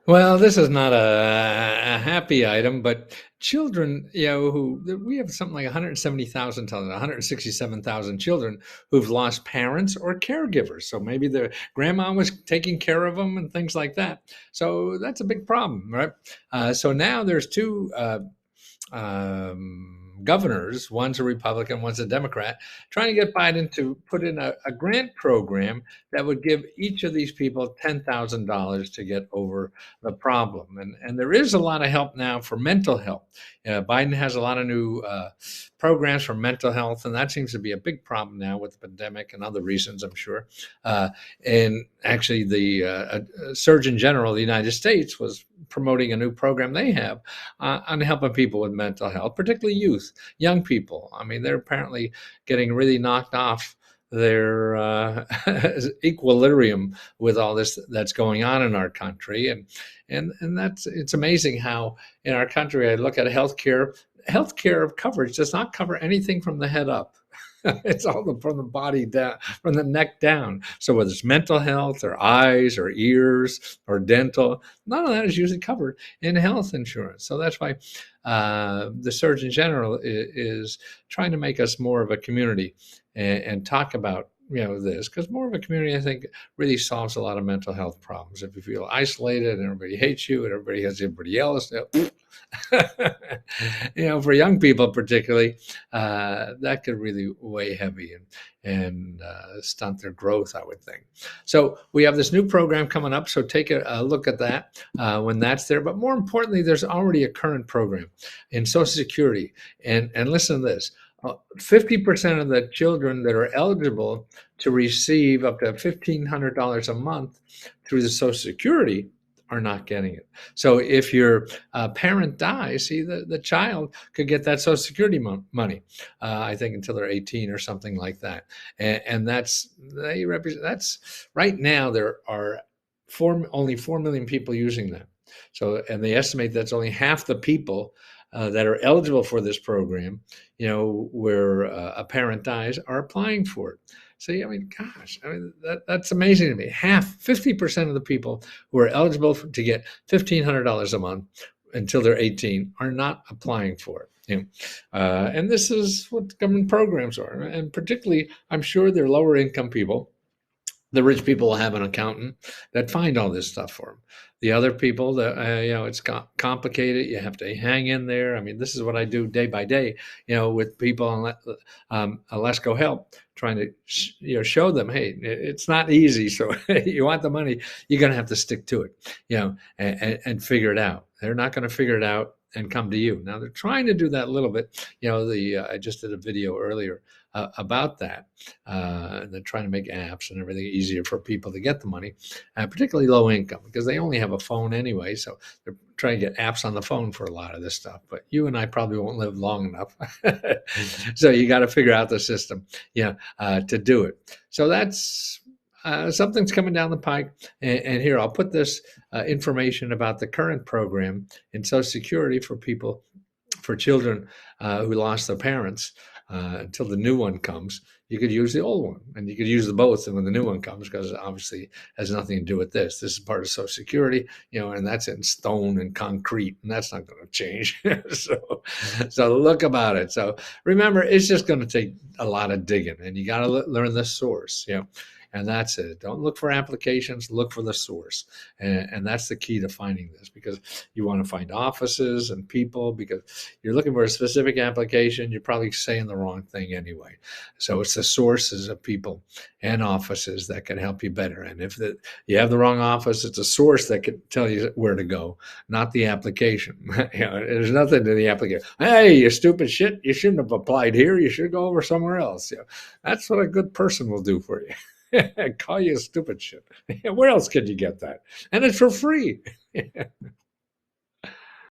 Well, this is not a happy item, but children, we have something like 170,000 to 167,000 children who've lost parents or caregivers. So maybe their grandma was taking care of them and things like that. So that's a big problem, right? So now there's two governors, one's a Republican, one's a Democrat, trying to get Biden to put in a grant program that would give each of these people $10,000 to get over the problem. And there is a lot of help now for mental health. Biden has a lot of new programs for mental health, and that seems to be a big problem now with the pandemic and other reasons, I'm sure. And actually, the Surgeon General of the United States was promoting a new program they have on helping people with mental health, particularly youth, young people. I mean, they're apparently getting really knocked off their equilibrium with all this that's going on in our country, and that's it's amazing how in our country I look at healthcare coverage does not cover anything from the head up. It's all from the body down, from the neck down. So whether it's mental health or eyes or ears or dental, none of that is usually covered in health insurance. So that's why the Surgeon General is trying to make us more of a community and talk about this, because more of a community, I think, really solves a lot of mental health problems. If you feel isolated and everybody hates you and everybody has everybody else, for young people particularly, that could really weigh heavy and stunt their growth, I would think. So we have this new program coming up. So take a look at that when that's there. But more importantly, there's already a current program in Social Security. And listen to this. 50% of the children that are eligible to receive up to $1,500 a month through the Social Security are not getting it. So if your parent dies, see, the child could get that Social Security money, I think until they're 18 or something like that. And that's right now there are only 4 million people using that. So, and they estimate that's only half the people that are eligible for this program, where a parent dies, are applying for it. So, I mean, gosh, that's amazing to me. 50% of the people who are eligible to get $1,500 a month until they're 18 are not applying for it. And this is what government programs are. And particularly, I'm sure they're lower income people. The rich people will have an accountant that find all this stuff for them. The other people that it's complicated. You have to hang in there. I mean, this is what I do day by day, with people on Alesco Help, trying to show them, hey, it's not easy. So you want the money, you're going to have to stick to it, and figure it out. They're not going to figure it out and come to you. Now they're trying to do that a little bit. I just did a video earlier about that. And they're trying to make apps and everything easier for people to get the money, particularly low income, because they only have a phone anyway. So they're trying to get apps on the phone for a lot of this stuff. But you and I probably won't live long enough. So you got to figure out the system, to do it. So that's something's coming down the pike. And here, I'll put this information about the current program in Social Security for children who lost their parents until the new one comes. You could use the old one, and you could use the both when the new one comes, because obviously it has nothing to do with this. This is part of Social Security, and that's in stone and concrete, and that's not going to change. So look about it. So remember, it's just going to take a lot of digging, and you got to learn the source, and that's it. Don't look for applications, look for the source. And that's the key to finding this, because you want to find offices and people, because you're looking for a specific application, you're probably saying the wrong thing anyway. So it's the sources of people and offices that can help you better. And if you have the wrong office, it's a source that can tell you where to go, not the application. There's nothing to the application. Hey, you stupid shit, you shouldn't have applied here. You should go over somewhere else. That's what a good person will do for you. Call you stupid shit. Where else can you get that? And it's for free.